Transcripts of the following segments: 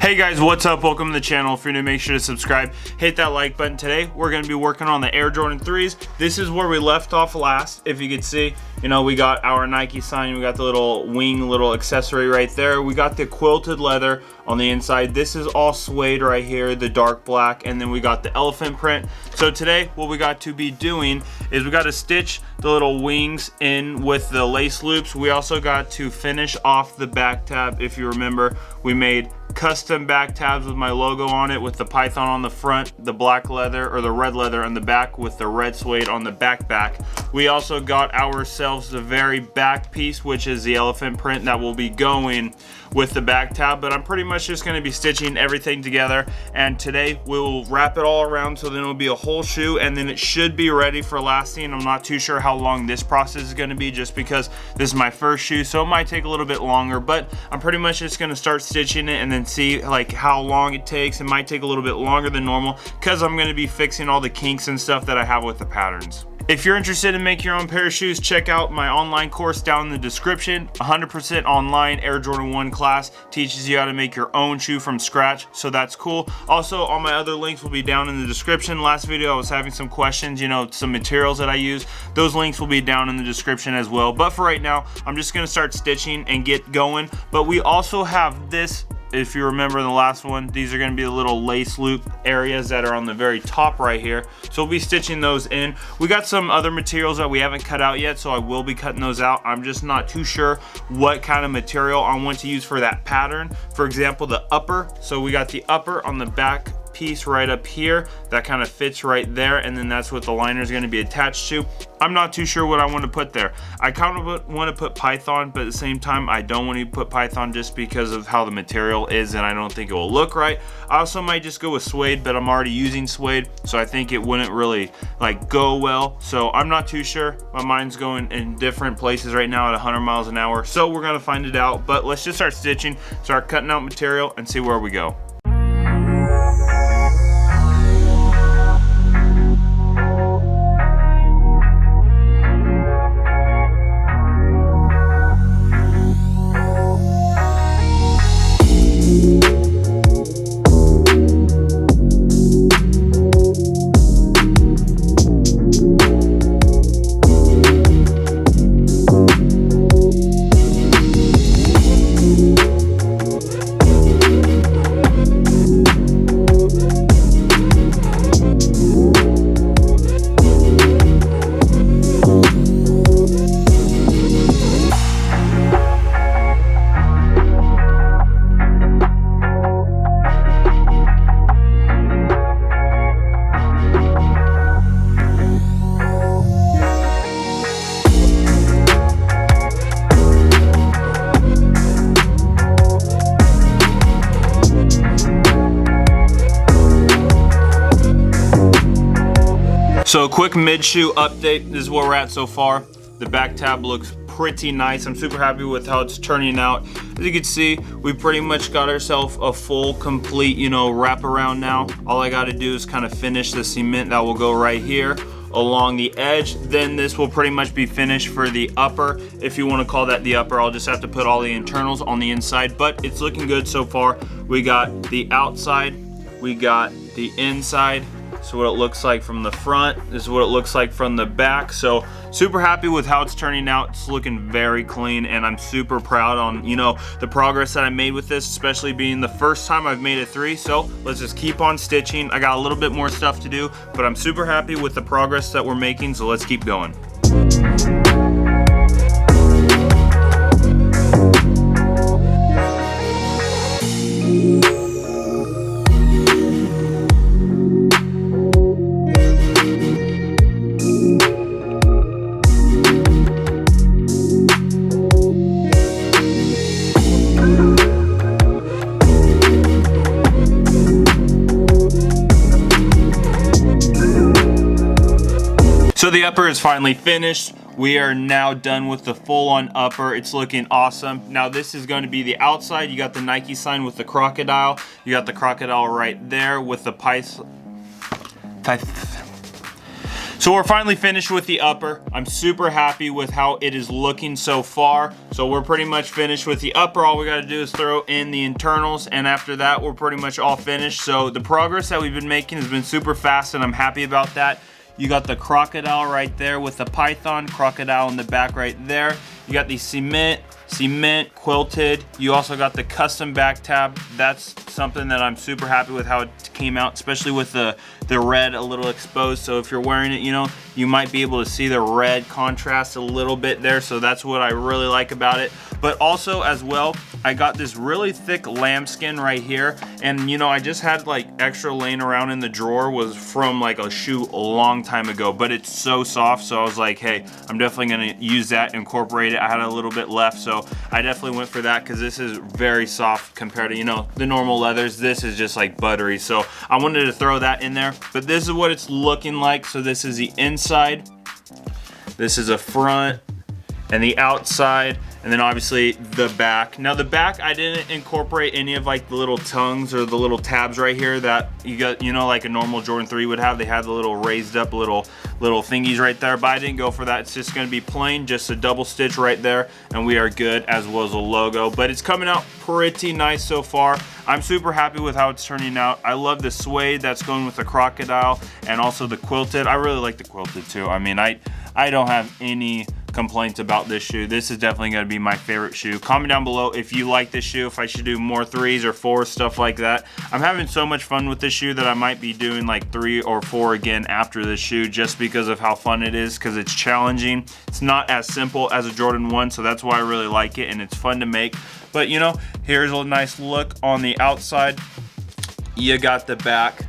Hey guys, what's up? Welcome to the channel. If you're new, make sure to subscribe, hit that like button. Today we're going to be working on the Air Jordan 3s. This is where we left off last. If you could see, you know, we got our Nike sign, we got the little wing, little accessory right there. We got the quilted leather on the inside. This is all suede right here, the dark black, and then we got the elephant print. So today what we got to be doing is we got to stitch the little wings in with the lace loops. We also got to finish off the back tab. If you remember, we made custom back tabs with my logo on it, with the python on the front, the black leather or the red leather on the back, with the red suede on the back. We also got ourselves the very back piece, which is the elephant print that will be going with the back tab. But I'm pretty much just going to be stitching everything together, and today we'll wrap it all around, so then it'll be a whole shoe, and then it should be ready for lasting. I'm not too sure how long this process is going to be, just because this is my first shoe, so it might take a little bit longer. But I'm pretty much just going to start stitching it and then see like how long it takes. It might take a little bit longer than normal because I'm going to be fixing all the kinks and stuff that I have with the patterns. If you're interested in making your own pair of shoes, check out my online course down in the description. 100% online Air Jordan 1 class teaches you how to make your own shoe from scratch, so that's cool. Also, all my other links will be down in the description. Last video I was having some questions, you know, some materials that I use. Those links will be down in the description as well. But for right now, I'm just gonna start stitching and get going. But we also have this. If you remember in the last one, these are going to be the little lace loop areas that are on the very top right here. So we'll be stitching those in. We got some other materials that we haven't cut out yet, so I will be cutting those out. I'm just not too sure what kind of material I want to use for that pattern. For example, the upper. So we got the upper on the back piece right up here that kind of fits right there, and then that's what the liner is going to be attached to. I'm not too sure what I want to put there. I kind of want to put python, but at the same time I don't want to put python just because of how the material is, and I don't think it will look right. I also might just go with suede, but I'm already using suede, so I think it wouldn't really like go well. So I'm not too sure. My mind's going in different places right now at 100 miles an hour, so we're gonna find it out. But let's just start stitching, start cutting out material, and see where we go. So quick mid-shoe update. This is where we're at so far. The back tab looks pretty nice. I'm super happy with how it's turning out. As you can see, we pretty much got ourselves a full, complete, you know, wrap around now. All I got to do is kind of finish the cement that will go right here along the edge. Then this will pretty much be finished for the upper. If you want to call that the upper, I'll just have to put all the internals on the inside, but it's looking good so far. We got the outside, we got the inside. So what it looks like from the front, this is what it looks like from the back. So super happy with how it's turning out. It's looking very clean, and I'm super proud on, you know, the progress that I made with this, especially being the first time I've made a 3. So let's just keep on stitching. I got a little bit more stuff to do, but I'm super happy with the progress that we're making, so let's keep going. So the upper is finally finished. We are now done with the full-on upper. It's looking awesome. Now this is going to be the outside. You got the Nike sign with the crocodile. You got the crocodile right there with the python. So we're finally finished with the upper. I'm super happy with how it is looking so far. So we're pretty much finished with the upper. All we gotta do is throw in the internals, and after that, we're pretty much all finished. So the progress that we've been making has been super fast, and I'm happy about that. You got the crocodile right there with the python, crocodile in the back right there. You got the cement quilted. You also got the custom back tab. That's something that I'm super happy with how it came out, especially with the red a little exposed. So if you're wearing it, you know, you might be able to see the red contrast a little bit there. So that's what I really like about it. But also as well, I got this really thick lambskin right here. And you know, I just had like extra laying around in the drawer, was from like a shoe a long time ago, but it's so soft. So I was like, hey, I'm definitely gonna use that, incorporate it. I had a little bit left, so I definitely went for that because this is very soft compared to, you know, the normal leathers. This is just like buttery. So I wanted to throw that in there, but this is what it's looking like. So this is the inside, this is a front, and the outside, and then obviously the back. Now the back, I didn't incorporate any of like the little tongues or the little tabs right here that you got, you know, like a normal Jordan 3 would have. They had the little raised up little thingies right there, but I didn't go for that. It's just gonna be plain, just a double stitch right there, and we are good, as well as a logo. But it's coming out pretty nice so far. I'm super happy with how it's turning out. I love the suede that's going with the crocodile, and also the quilted. I really like the quilted too. I mean, I don't have any complaints about this shoe. This is definitely going to be my favorite shoe. Comment down below if you like this shoe, if I should do more 3s or 4s, stuff like that. I'm having so much fun with this shoe that I might be doing like 3 or 4 again after this shoe, just because of how fun it is, because it's challenging. It's not as simple as a Jordan 1, so that's why I really like it, and it's fun to make. But you know, here's a nice look on the outside. You got the back,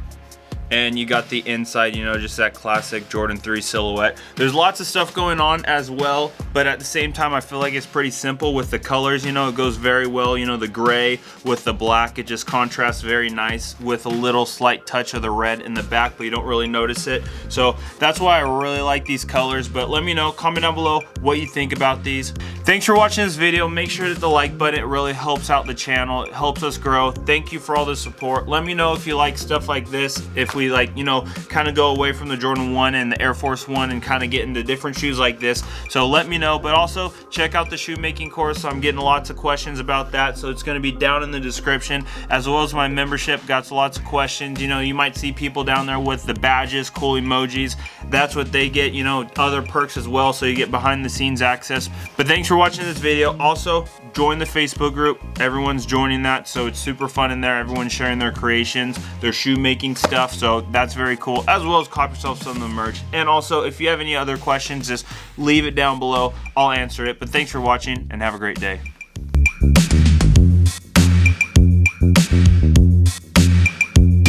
and you got the inside, you know, just that classic Jordan 3 silhouette. There's lots of stuff going on as well, but at the same time, I feel like it's pretty simple with the colors. You know, it goes very well. You know, the gray with the black, it just contrasts very nice with a little slight touch of the red in the back, but you don't really notice it. So that's why I really like these colors. But let me know, comment down below what you think about these. Thanks for watching this video. Make sure to hit the like button. It really helps out the channel. It helps us grow. Thank you for all the support. Let me know if you like stuff like this, if we like, you know, kind of go away from the Jordan 1 and the Air Force 1 and kind of get into different shoes like this. So let me know, but also check out the shoemaking course. I'm getting lots of questions about that, so it's going to be down in the description, as well as my membership. Got lots of questions. You know, you might see people down there with the badges, cool emojis. That's what they get, you know, other perks as well, so you get behind the scenes access. But thanks for watching this video. Also, join the Facebook group. Everyone's joining that, so it's super fun in there. Everyone's sharing their creations, their shoemaking stuff, so that's very cool, as well as cop yourself some of the merch. And also, if you have any other questions, just leave it down below. I'll answer it. But thanks for watching, and have a great day.